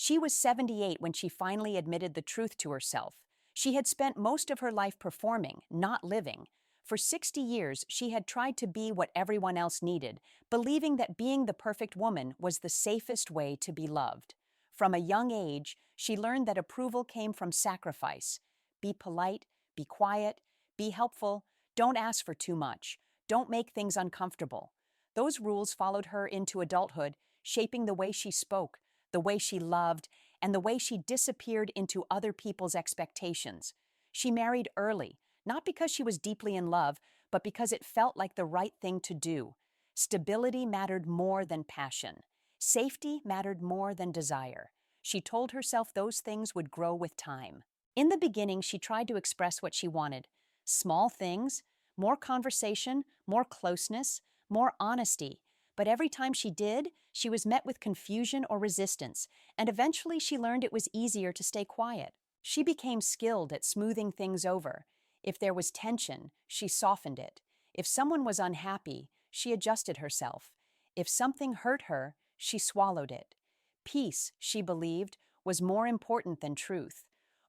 She was 78 when she finally admitted the truth to herself. She had spent most of her life performing, not living. For 60 years, she had tried to be what everyone else needed, believing that being the perfect woman was the safest way to be loved. From a young age, she learned that approval came from sacrifice. Be polite, be quiet, be helpful, don't ask for too much, don't make things uncomfortable. Those rules followed her into adulthood, shaping the way she spoke, the way she loved, and the way she disappeared into other people's expectations. She married early, not because she was deeply in love, but because it felt like the right thing to do. Stability mattered more than passion. Safety mattered more than desire. She told herself those things would grow with time. In the beginning, she tried to express what she wanted. Small things, more conversation, more closeness, more honesty. But every time she did, she was met with confusion or resistance, and eventually she learned it was easier to stay quiet. She became skilled at smoothing things over. If there was tension, she softened it. If someone was unhappy, she adjusted herself. If something hurt her, she swallowed it. Peace, she believed, was more important than truth.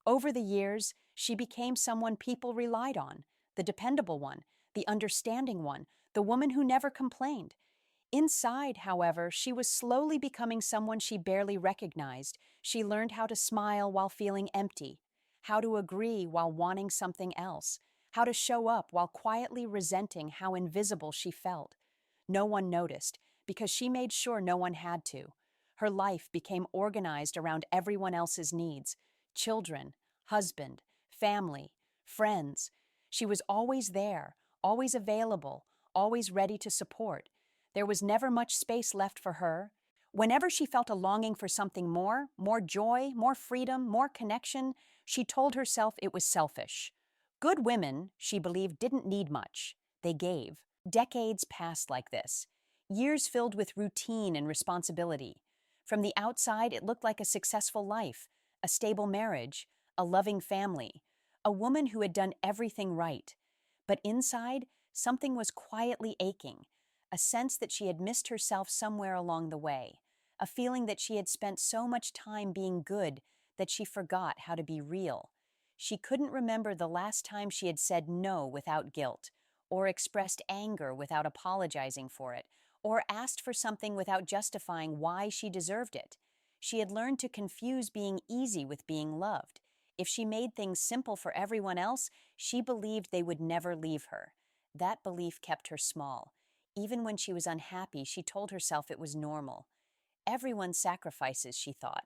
Over the years, she became someone people relied on, the dependable one, the understanding one, the woman who never complained. Inside, however, she was slowly becoming someone she barely recognized. She learned how to smile while feeling empty, how to agree while wanting something else, how to show up while quietly resenting how invisible she felt. No one noticed, because she made sure no one had to. Her life became organized around everyone else's needs: children, husband, family, friends. She was always there, always available, always ready to support. There was never much space left for her. Whenever she felt a longing for something more joy, more freedom, more connection, she told herself it was selfish. Good women, she believed, didn't need much. They gave. Decades passed like this, years filled with routine and responsibility. From the outside, it looked like a successful life, a stable marriage, a loving family, a woman who had done everything right. But inside, something was quietly aching, a sense that she had missed herself somewhere along the way, a feeling that she had spent so much time being good that she forgot how to be real. She couldn't remember the last time she had said no without guilt, or expressed anger without apologizing for it, or asked for something without justifying why she deserved it. She had learned to confuse being easy with being loved. If she made things simple for everyone else, she believed they would never leave her. That belief kept her small. Even when she was unhappy, she told herself it was normal. Everyone sacrifices, she thought.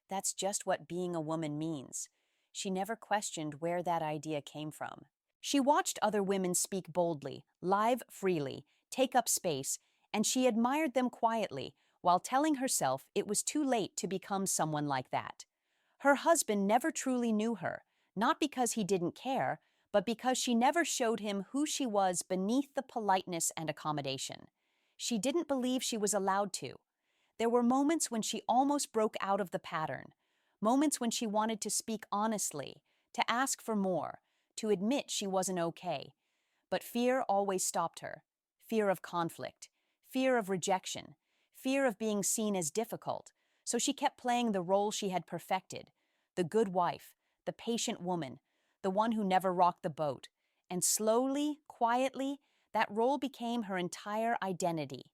That's just what being a woman means. She never questioned where that idea came from. She watched other women speak boldly, live freely, take up space, and she admired them quietly, while telling herself it was too late to become someone like that. Her husband never truly knew her, not because he didn't care, but because she never showed him who she was beneath the politeness and accommodation. She didn't believe she was allowed to. There were moments when she almost broke out of the pattern, moments when she wanted to speak honestly, to ask for more, to admit she wasn't okay. But fear always stopped her. Fear of conflict, fear of rejection, fear of being seen as difficult. So she kept playing the role she had perfected: the good wife, the patient woman, the one who never rocked the boat. And slowly, quietly, that role became her entire identity.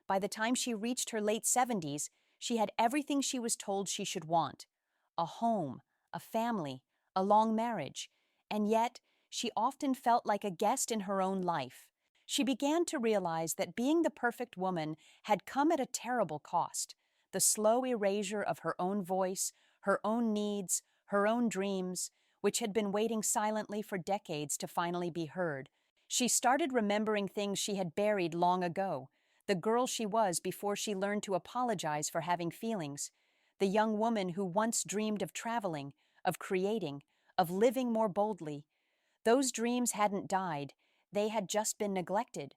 By the time she reached her late 70s, she had everything she was told she should want: a home, a family, a long marriage. And yet, she often felt like a guest in her own life. She began to realize that being the perfect woman had come at a terrible cost: the slow erasure of her own voice, her own needs, her own dreams, which had been waiting silently for decades to finally be heard. She started remembering things she had buried long ago: the girl she was before she learned to apologize for having feelings, the young woman who once dreamed of traveling, of creating, of living more boldly. Those dreams hadn't died, they had just been neglected.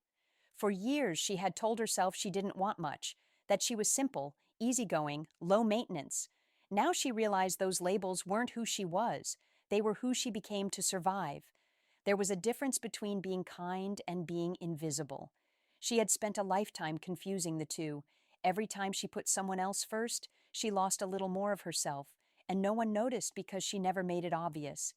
For years she had told herself she didn't want much, that she was simple, easygoing, low maintenance. Now she realized those labels weren't who she was, they were who she became to survive. There was a difference between being kind and being invisible. She had spent a lifetime confusing the two, Every time she put someone else first, she lost a little more of herself, and no one noticed because she never made it obvious.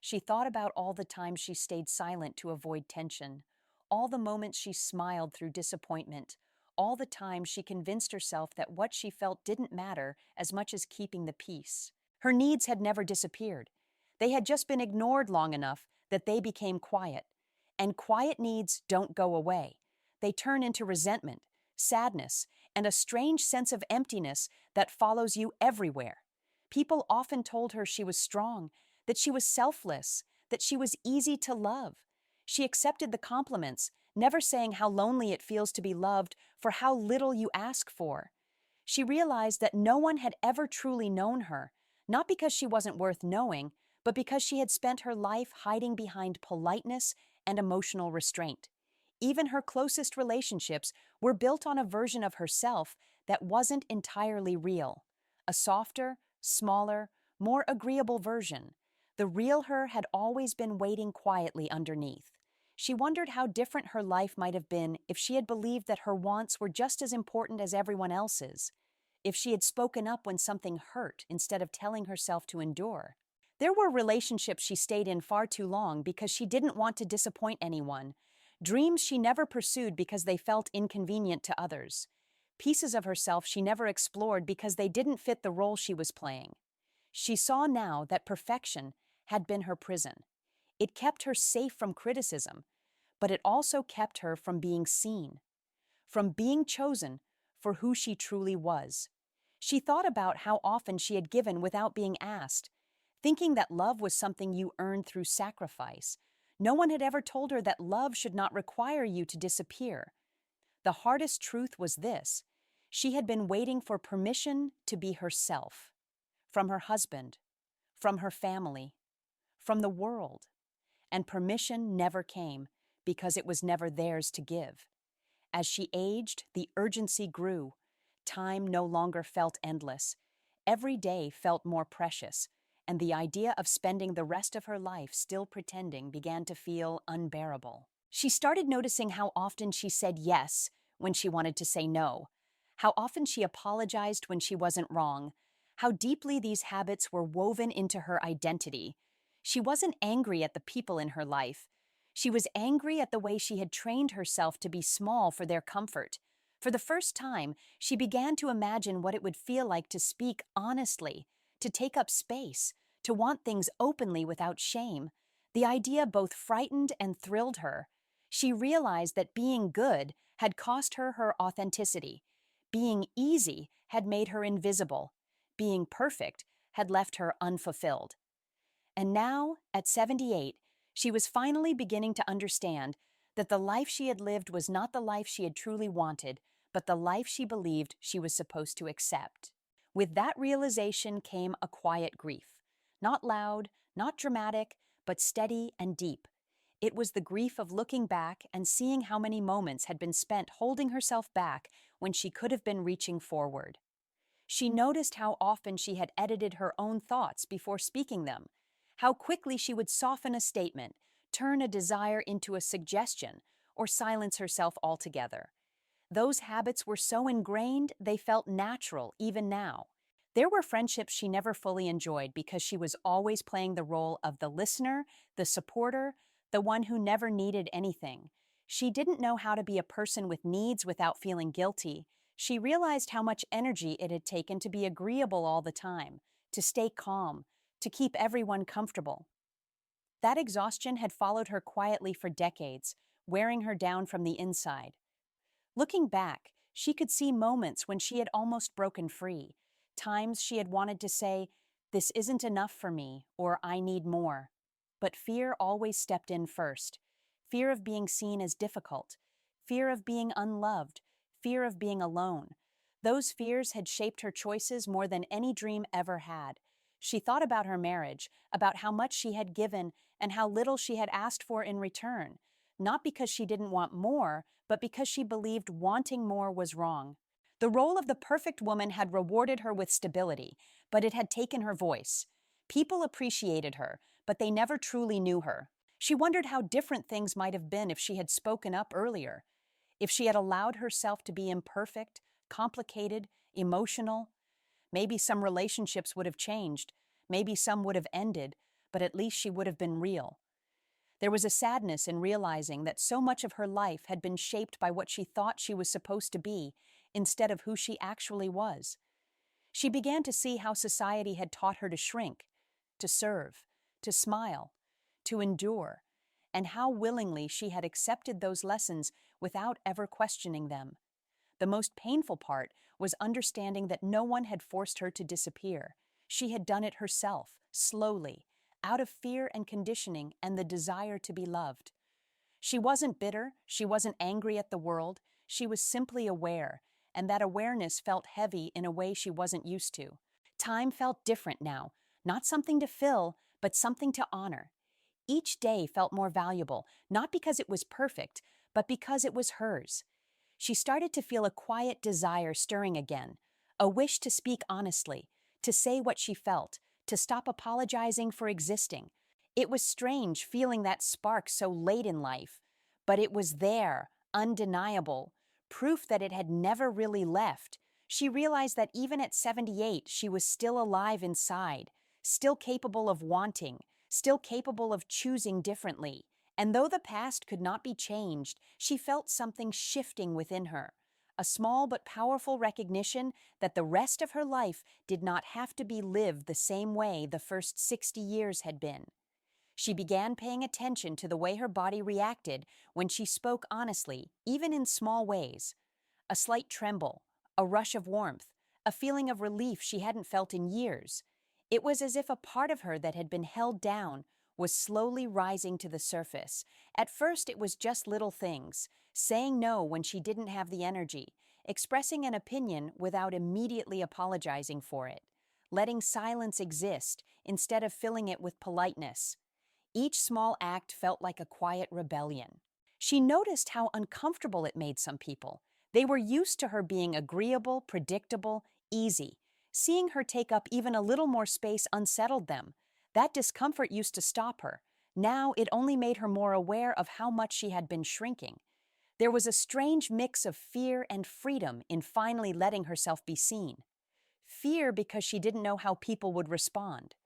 She thought about all the times she stayed silent to avoid tension, all the moments she smiled through disappointment, all the times she convinced herself that what she felt didn't matter as much as keeping the peace. Her needs had never disappeared. They had just been ignored long enough that they became quiet. And quiet needs don't go away. They turn into resentment, sadness, and a strange sense of emptiness that follows you everywhere. People often told her she was strong, that she was selfless, that she was easy to love. She accepted the compliments, never saying how lonely it feels to be loved for how little you ask for. She realized that no one had ever truly known her, not because she wasn't worth knowing, but because she had spent her life hiding behind politeness and emotional restraint. Even her closest relationships were built on a version of herself that wasn't entirely real. A softer, smaller, more agreeable version. The real her had always been waiting quietly underneath. She wondered how different her life might have been if she had believed that her wants were just as important as everyone else's, if she had spoken up when something hurt instead of telling herself to endure. There were relationships she stayed in far too long because she didn't want to disappoint anyone, dreams she never pursued because they felt inconvenient to others, pieces of herself she never explored because they didn't fit the role she was playing. She saw now that perfection had been her prison. It kept her safe from criticism, but it also kept her from being seen, from being chosen for who she truly was. She thought about how often she had given without being asked, thinking that love was something you earned through sacrifice. No one had ever told her that love should not require you to disappear. The hardest truth was this: she had been waiting for permission to be herself, from her husband, from her family, from the world. And permission never came because it was never theirs to give. As she aged, the urgency grew. Time no longer felt endless. Every day felt more precious, and the idea of spending the rest of her life still pretending began to feel unbearable. She started noticing how often she said yes when she wanted to say no, how often she apologized when she wasn't wrong, how deeply these habits were woven into her identity. She wasn't angry at the people in her life. She was angry at the way she had trained herself to be small for their comfort. For the first time, she began to imagine what it would feel like to speak honestly, to take up space, to want things openly without shame. The idea both frightened and thrilled her. She realized that being good had cost her her authenticity. Being easy had made her invisible. Being perfect had left her unfulfilled. And now, at 78, she was finally beginning to understand that the life she had lived was not the life she had truly wanted, but the life she believed she was supposed to accept. With that realization came a quiet grief. Not loud, not dramatic, but steady and deep. It was the grief of looking back and seeing how many moments had been spent holding herself back when she could have been reaching forward. She noticed how often she had edited her own thoughts before speaking them, how quickly she would soften a statement, turn a desire into a suggestion, or silence herself altogether. Those habits were so ingrained they felt natural even now. There were friendships she never fully enjoyed because she was always playing the role of the listener, the supporter, the one who never needed anything. She didn't know how to be a person with needs without feeling guilty. She realized how much energy it had taken to be agreeable all the time, to stay calm, to keep everyone comfortable. That exhaustion had followed her quietly for decades, wearing her down from the inside. Looking back, she could see moments when she had almost broken free, times she had wanted to say, "This isn't enough for me," or "I need more." But fear always stepped in first. Fear of being seen as difficult, fear of being unloved, fear of being alone. Those fears had shaped her choices more than any dream ever had. She thought about her marriage, about how much she had given and how little she had asked for in return, not because she didn't want more, but because she believed wanting more was wrong. The role of the perfect woman had rewarded her with stability, but it had taken her voice. People appreciated her, but they never truly knew her. She wondered how different things might have been if she had spoken up earlier, if she had allowed herself to be imperfect, complicated, emotional. Maybe some relationships would have changed, maybe some would have ended, but at least she would have been real. There was a sadness in realizing that so much of her life had been shaped by what she thought she was supposed to be instead of who she actually was. She began to see how society had taught her to shrink, to serve, to smile, to endure, and how willingly she had accepted those lessons without ever questioning them. The most painful part was understanding that no one had forced her to disappear. She had done it herself, slowly, out of fear and conditioning and the desire to be loved. She wasn't bitter, she wasn't angry at the world, she was simply aware, and that awareness felt heavy in a way she wasn't used to. Time felt different now, not something to fill, but something to honor. Each day felt more valuable, not because it was perfect, but because it was hers. She started to feel a quiet desire stirring again, a wish to speak honestly, to say what she felt, to stop apologizing for existing. It was strange feeling that spark so late in life, but it was there, undeniable, proof that it had never really left. She realized that even at 78, she was still alive inside, still capable of wanting, still capable of choosing differently. And though the past could not be changed, she felt something shifting within her, a small but powerful recognition that the rest of her life did not have to be lived the same way the first 60 years had been. She began paying attention to the way her body reacted when she spoke honestly, even in small ways. A slight tremble, a rush of warmth, a feeling of relief she hadn't felt in years. It was as if a part of her that had been held down was slowly rising to the surface. At first, it was just little things, saying no when she didn't have the energy, expressing an opinion without immediately apologizing for it, letting silence exist instead of filling it with politeness. Each small act felt like a quiet rebellion. She noticed how uncomfortable it made some people. They were used to her being agreeable, predictable, easy. Seeing her take up even a little more space unsettled them. That discomfort used to stop her. Now it only made her more aware of how much she had been shrinking. There was a strange mix of fear and freedom in finally letting herself be seen. Fear because she didn't know how people would respond.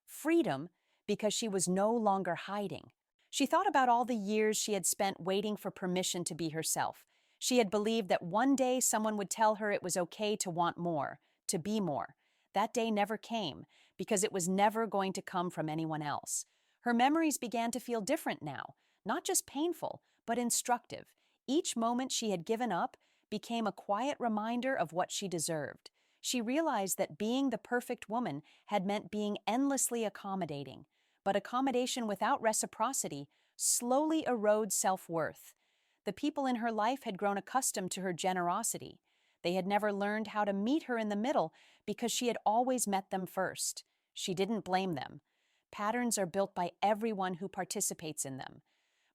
Freedom because she was no longer hiding. She thought about all the years she had spent waiting for permission to be herself. She had believed that one day someone would tell her it was okay to want more, to be more. That day never came, because it was never going to come from anyone else. Her memories began to feel different now, not just painful, but instructive. Each moment she had given up became a quiet reminder of what she deserved. She realized that being the perfect woman had meant being endlessly accommodating, but accommodation without reciprocity slowly erodes self-worth. The people in her life had grown accustomed to her generosity. They had never learned how to meet her in the middle because she had always met them first. She didn't blame them. Patterns are built by everyone who participates in them.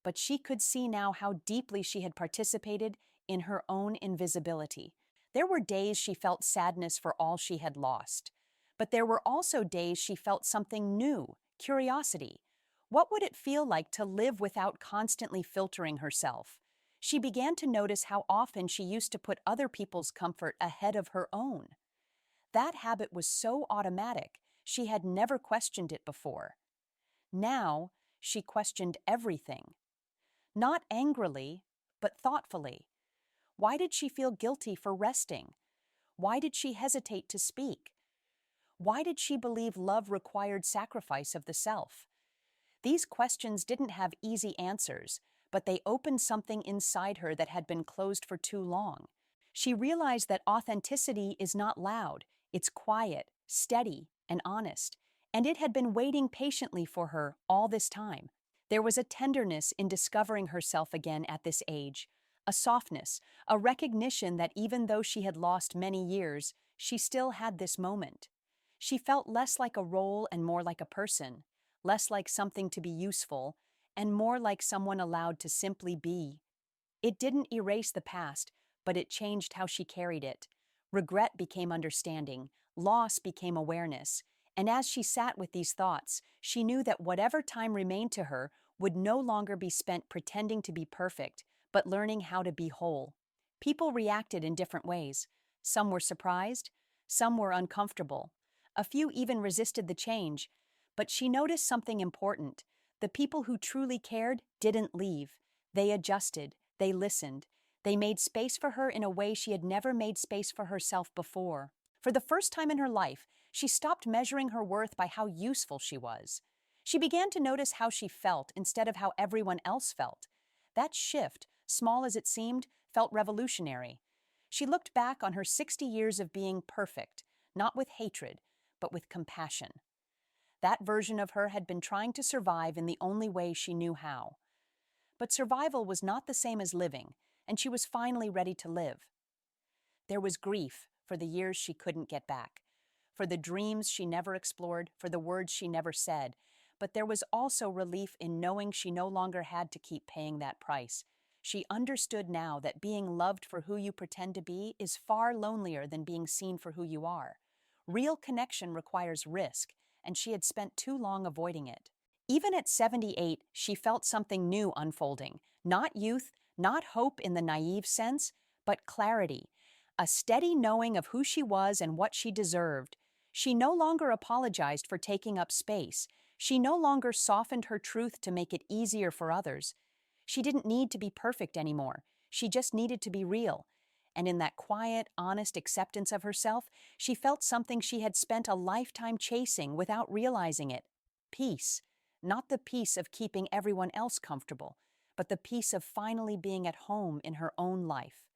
But she could see now how deeply she had participated in her own invisibility. There were days she felt sadness for all she had lost. But there were also days she felt something new, curiosity. What would it feel like to live without constantly filtering herself? She began to notice how often she used to put other people's comfort ahead of her own. That habit was so automatic, she had never questioned it before. Now, she questioned everything. Not angrily, but thoughtfully. Why did she feel guilty for resting? Why did she hesitate to speak? Why did she believe love required sacrifice of the self? These questions didn't have easy answers, but they opened something inside her that had been closed for too long. She realized that authenticity is not loud, it's quiet, steady, and honest, and it had been waiting patiently for her all this time. There was a tenderness in discovering herself again at this age, a softness, a recognition that even though she had lost many years, she still had this moment. She felt less like a role and more like a person, less like something to be useful, and more like someone allowed to simply be. It didn't erase the past, but it changed how she carried it. Regret became understanding, loss became awareness, and as she sat with these thoughts, she knew that whatever time remained to her would no longer be spent pretending to be perfect, but learning how to be whole. People reacted in different ways. Some were surprised, some were uncomfortable. A few even resisted the change, but she noticed something important. The people who truly cared didn't leave. They adjusted, they listened, they made space for her in a way she had never made space for herself before. For the first time in her life, she stopped measuring her worth by how useful she was. She began to notice how she felt instead of how everyone else felt. That shift, small as it seemed, felt revolutionary. She looked back on her 60 years of being perfect, not with hatred, but with compassion. That version of her had been trying to survive in the only way she knew how. But survival was not the same as living, and she was finally ready to live. There was grief for the years she couldn't get back, for the dreams she never explored, for the words she never said, but there was also relief in knowing she no longer had to keep paying that price. She understood now that being loved for who you pretend to be is far lonelier than being seen for who you are. Real connection requires risk, and she had spent too long avoiding it. Even at 78, she felt something new unfolding. Not youth, not hope in the naive sense, but clarity. A steady knowing of who she was and what she deserved. She no longer apologized for taking up space. She no longer softened her truth to make it easier for others. She didn't need to be perfect anymore. She just needed to be real. And in that quiet, honest acceptance of herself, she felt something she had spent a lifetime chasing without realizing it. Peace. Not the peace of keeping everyone else comfortable, but the peace of finally being at home in her own life.